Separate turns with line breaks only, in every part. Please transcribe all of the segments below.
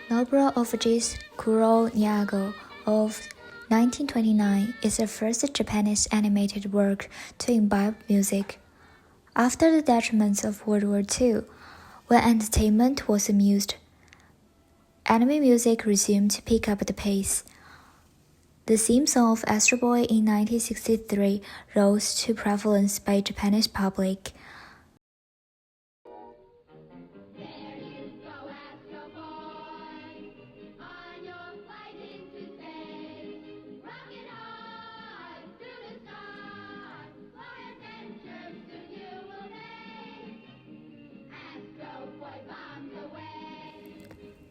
Nobara Office's Kuro Nyago of 1929 is the first Japanese animated work to imbibe music. After the detriments of World War II, when entertainment was amused, anime music resumed to pick up the pace. The theme song of Astro Boy in 1963 rose to prevalence by Japanese public.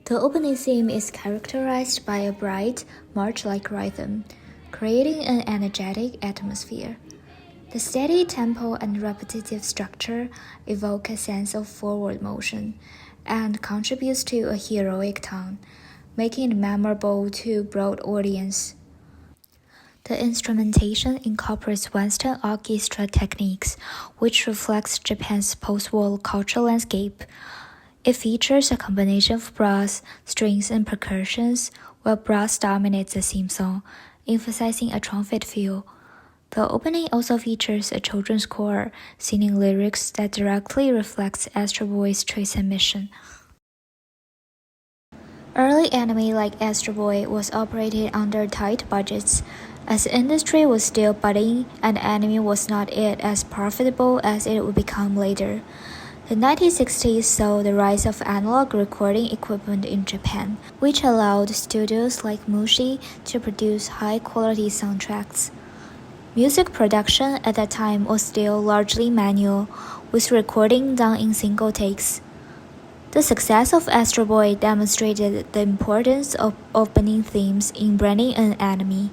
The opening theme is characterized by a bright, march-like rhythm, creating an energetic atmosphere. The steady tempo and repetitive structure evoke a sense of forward motion and contributes to a heroic tone, making it memorable to a broad audience. The instrumentation incorporates Western orchestra techniques, which reflects Japan's post-war cultural landscape. It features a combination of brass, strings, and percussions, while brass dominates the theme song, emphasizing a trumpet feel. The opening also features a children's choir singing lyrics that directly reflects Astro Boy's choice and mission. Early anime like Astro Boy was operated under tight budgets, as the industry was still budding and anime was not yet as profitable as it would become later. The 1960s saw the rise of analog recording equipment in Japan, which allowed studios like Mushi to produce high-quality soundtracks. Music production at that time was still largely manual, with recording done in single takes. The success of Astro Boy demonstrated the importance of opening themes in branding an anime,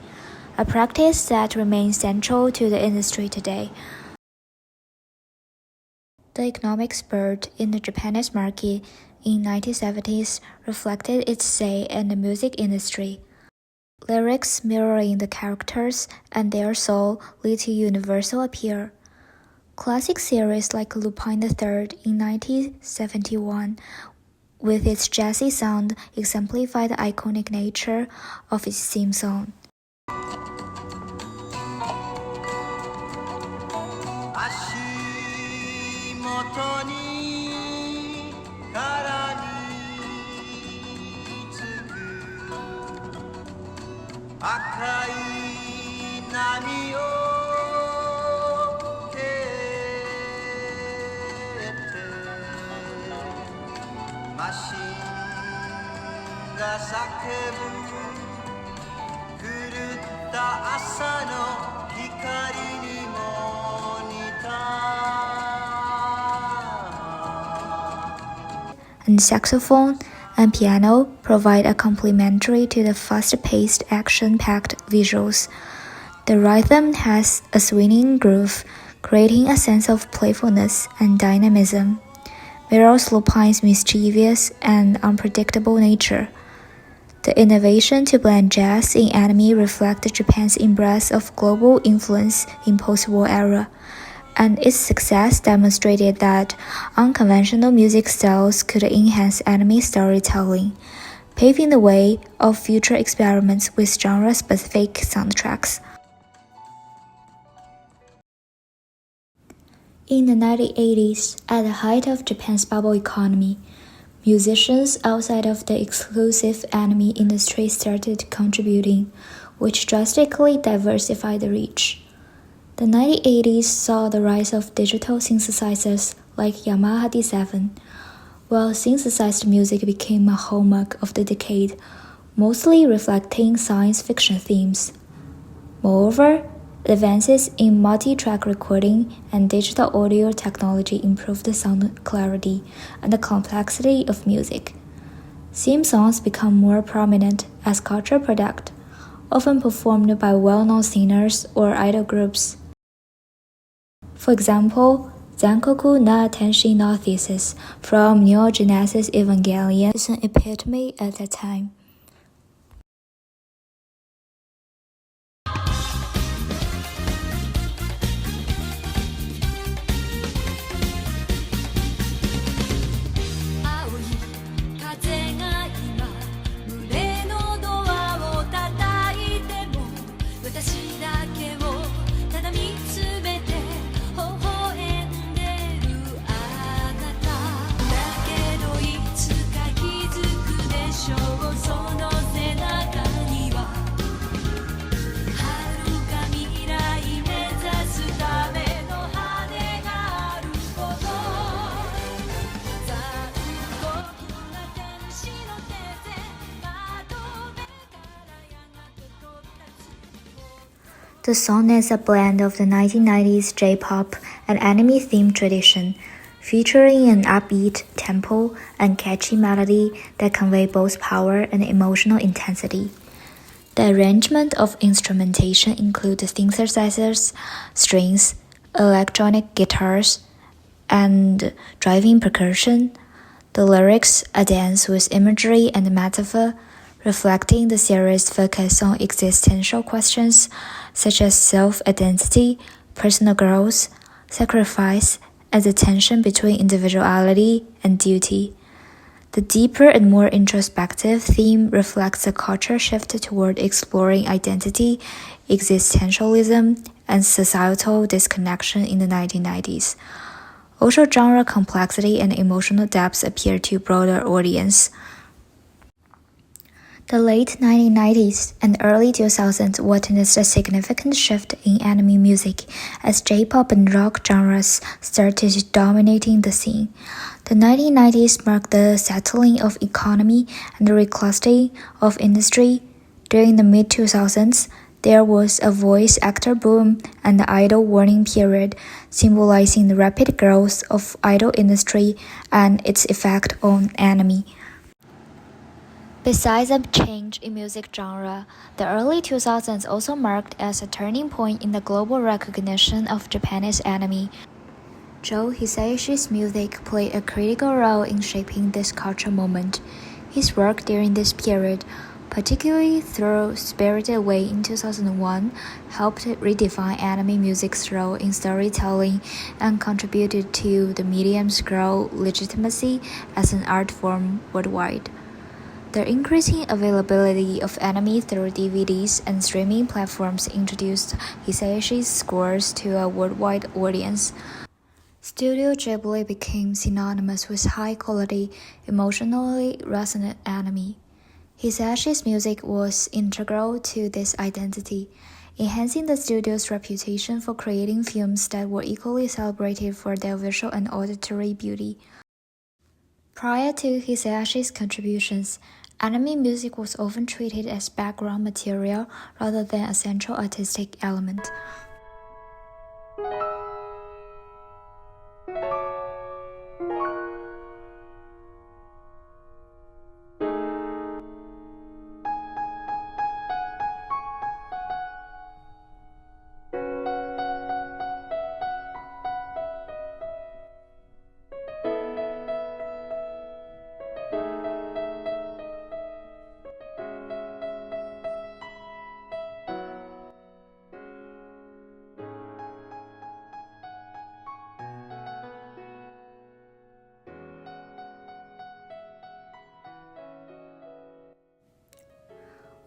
a practice that remains central to the industry today. The economic spurt in the Japanese market in 1970s reflected its say in the music industry. Lyrics mirroring the characters and their soul lead to universal appeal. Classic series like Lupin III in 1971, with its jazzy sound, exemplify the iconic nature of its theme song. And saxophone and piano provide a complementary to the fast-paced, action-packed visuals. The rhythm has a swinging groove, creating a sense of playfulness and dynamism, mirrors Lupin's mischievous and unpredictable nature. The innovation to blend jazz in anime reflects Japan's embrace of global influence in post-war era, and its success demonstrated that unconventional music styles could enhance anime storytelling, paving the way of future experiments with genre-specific soundtracks. In the 1980s, at the height of Japan's bubble economy, musicians outside of the exclusive anime industry started contributing, which drastically diversified the reach. The 1980s saw the rise of digital synthesizers like Yamaha D7, while synthesized music became a hallmark of the decade, mostly reflecting science fiction themes. Moreover, advances in multi-track recording and digital audio technology improved the sound clarity and the complexity of music. Theme songs become more prominent as cultural product, often performed by well-known singers or idol groups. For example, Zankoku na Tenshi no Thesis from Neon Genesis Evangelion is an epitome at that time. The song is a blend of the 1990s J-pop and anime-themed tradition, featuring an upbeat tempo and catchy melody that convey both power and emotional intensity. The arrangement of instrumentation includes synthesizers, strings, electronic guitars, and driving percussion. The lyrics are dense with imagery and metaphor, reflecting the series' focus on existential questions such as self-identity, personal growth, sacrifice, and the tension between individuality and duty. The deeper and more introspective theme reflects a culture shift toward exploring identity, existentialism, and societal disconnection in the 1990s. Also, genre complexity and emotional depth appeal to a broader audience. The late 1990s and early 2000s witnessed a significant shift in anime music as J-pop and rock genres started dominating the scene. The 1990s marked the settling of economy and the reclustering of industry. During the mid-2000s, there was a voice actor boom and the idol warning period, symbolizing the rapid growth of idol industry and its effect on anime. Besides a change in music genre, the early 2000s also marked as a turning point in the global recognition of Japanese anime. Joe Hisayashi's music played a critical role in shaping this cultural moment. His work during this period, particularly through Spirited Away in 2001, helped redefine anime music's role in storytelling and contributed to the medium's growing legitimacy as an art form worldwide. The increasing availability of anime through DVDs and streaming platforms introduced Hisayashi's scores to a worldwide audience. Studio Ghibli became synonymous with high-quality, emotionally resonant anime. Hisayashi's music was integral to this identity, enhancing the studio's reputation for creating films that were equally celebrated for their visual and auditory beauty. Prior to Hisayashi's contributions, anime music was often treated as background material rather than a central artistic element.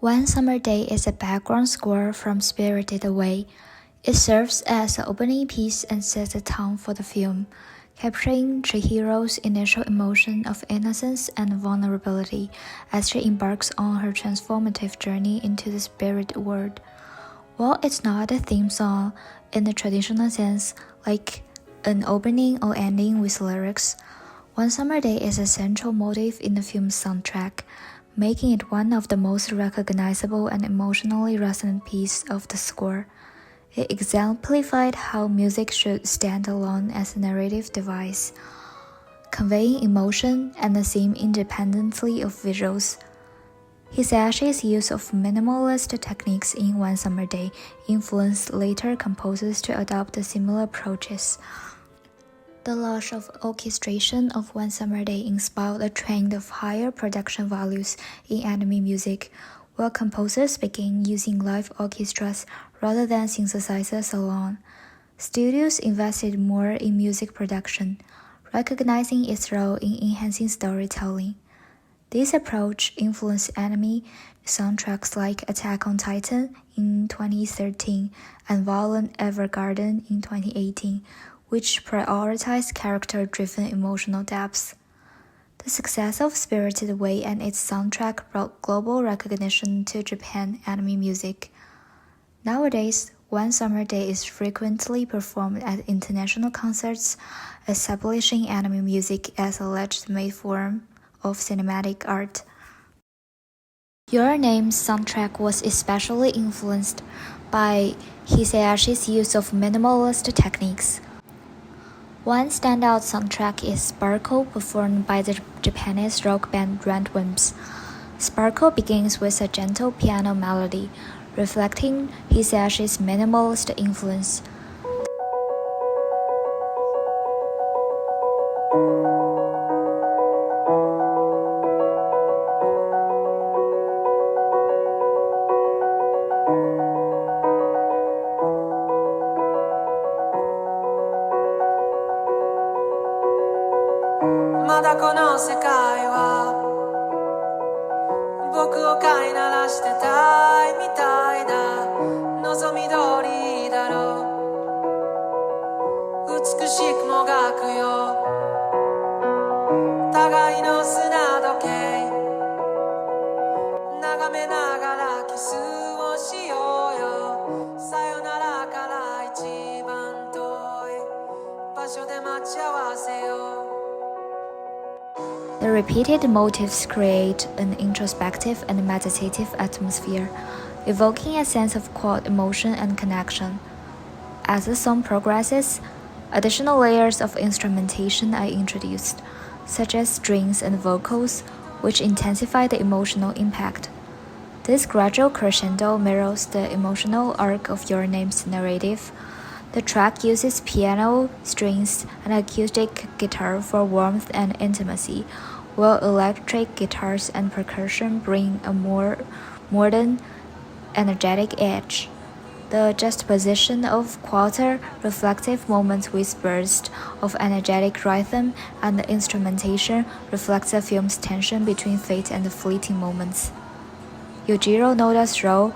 One Summer Day is a background score from Spirited Away. It serves as the opening piece and sets the tone for the film, capturing Chihiro's initial emotion of innocence and vulnerability as she embarks on her transformative journey into the spirit world. While it's not a theme song in the traditional sense, like an opening or ending with lyrics, One Summer Day is a central motif in the film's soundtrack, making it one of the most recognizable and emotionally resonant pieces of the score. It exemplified how music should stand alone as a narrative device, conveying emotion and a theme independently of visuals. Hisayashi's use of minimalist techniques in One Summer Day influenced later composers to adopt similar approaches. The launch of orchestration of One Summer Day inspired a trend of higher production values in anime music, where composers began using live orchestras rather than synthesizers alone. Studios invested more in music production, recognizing its role in enhancing storytelling. This approach influenced anime soundtracks like Attack on Titan in 2013 and Violet Evergarden in 2018, which prioritized character-driven emotional depth. The success of Spirited Away and its soundtrack brought global recognition to Japan anime music. Nowadays, One Summer Day is frequently performed at international concerts, establishing anime music as a legitimate form of cinematic art. Your Name's soundtrack was especially influenced by Hisayashi's use of minimalist techniques. One standout soundtrack is Sparkle, performed by the Japanese rock band Randwimps. Sparkle begins with a gentle piano melody, reflecting Hisayashi's minimalist influence. The repeated motifs create an introspective and meditative atmosphere, evoking a sense of quiet emotion and connection. As the song progresses, additional layers of instrumentation are introduced, such as strings and vocals, which intensify the emotional impact. This gradual crescendo mirrors the emotional arc of Your Name's narrative. The track uses piano, strings, and acoustic guitar for warmth and intimacy, while electric guitars and percussion bring a more modern, energetic edge. The juxtaposition of quieter, reflective moments with bursts of energetic rhythm and the instrumentation reflects the film's tension between fate and fleeting moments. Yujiro Noda's raw,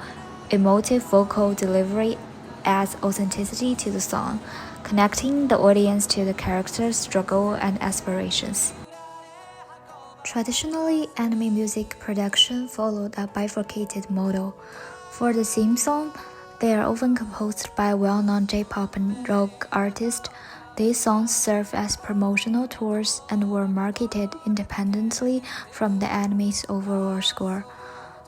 emotive vocal delivery adds authenticity to the song, connecting the audience to the character's struggle and aspirations. Traditionally, anime music production followed a bifurcated model. For the theme song, they are often composed by well-known J-pop and rock artists. These songs serve as promotional tours and were marketed independently from the anime's overall score.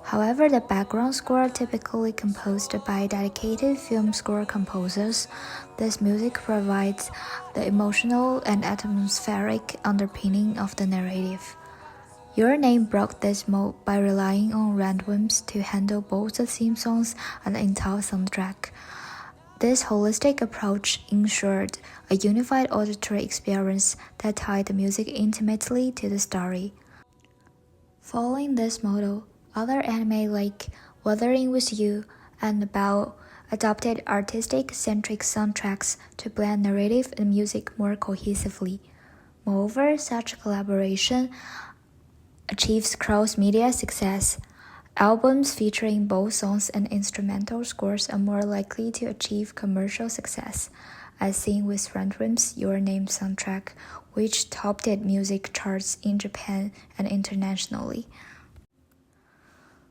However, the background score, typically composed by dedicated film score composers, this music provides the emotional and atmospheric underpinning of the narrative. Your Name broke this mold by relying on Randwimps to handle both the theme songs and the entire soundtrack. This holistic approach ensured a unified auditory experience that tied the music intimately to the story. Following this model, other anime like Wuthering With You and About adopted artistic-centric soundtracks to blend narrative and music more cohesively. Moreover, such collaboration achieves cross-media success. Albums featuring both songs and instrumental scores are more likely to achieve commercial success, as seen with Randwimps' Your Name soundtrack, which topped music charts in Japan and internationally.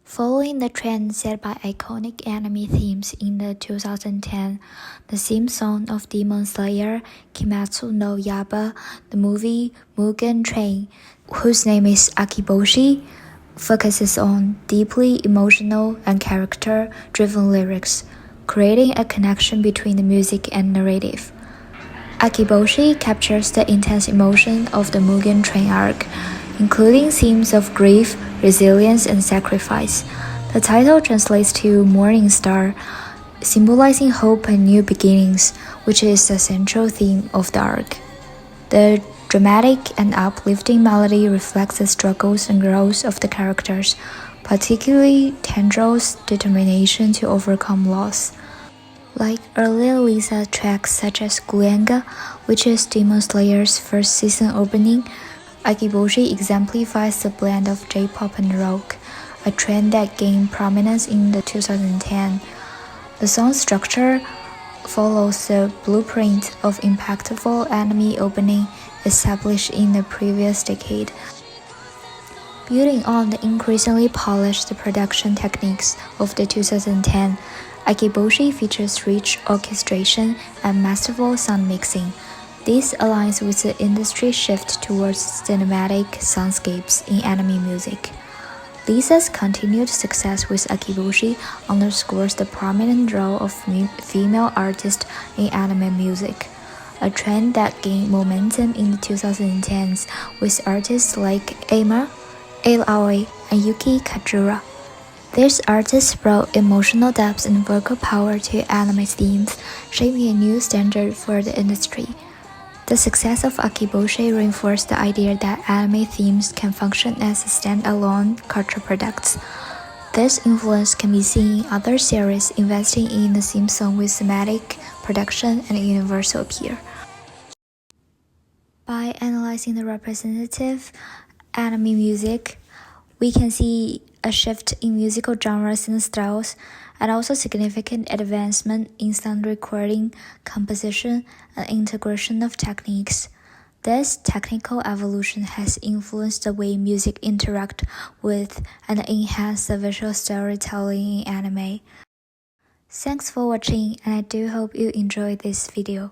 Following the trend set by iconic anime themes in the 2010, the theme song of Demon Slayer Kimetsu no Yaiba, the movie Mugen Train, whose name is Akiboshi, focuses on deeply emotional and character-driven lyrics, creating a connection between the music and narrative. Akiboshi captures the intense emotion of the Mugen Train arc, including themes of grief, resilience, and sacrifice. The title translates to Morning Star, symbolizing hope and new beginnings, which is the central theme of the arc. The dramatic and uplifting melody reflects the struggles and growth of the characters, particularly Tanjiro's determination to overcome loss. Like earlier Lisa tracks such as Guenga, which is Demon Slayer's first season opening, Akiboshi exemplifies the blend of J-pop and rock, a trend that gained prominence in the 2010. The song's structure follows the blueprint of impactful anime opening established in the previous decade. Building on the increasingly polished production techniques of the 2010, Akiboshi features rich orchestration and masterful sound mixing. This aligns with the industry shift towards cinematic soundscapes in anime music. Lisa's continued success with Akiboshi underscores the prominent role of female artists in anime music, a trend that gained momentum in the 2010s with artists like Aima, Aoi, and Yuki Kajura. These artists brought emotional depth and vocal power to anime themes, shaping a new standard for the industry. The success of Akiboshi reinforced the idea that anime themes can function as standalone cultural products. This influence can be seen in other series investing in the theme song with thematic production and universal appeal. By analyzing the representative anime music, we can see a shift in musical genres and styles, and also significant advancement in sound recording, composition, and integration of techniques. This technical evolution has influenced the way music interact with and enhance the visual storytelling in anime. Thanks for watching, and I do hope you enjoyed this video.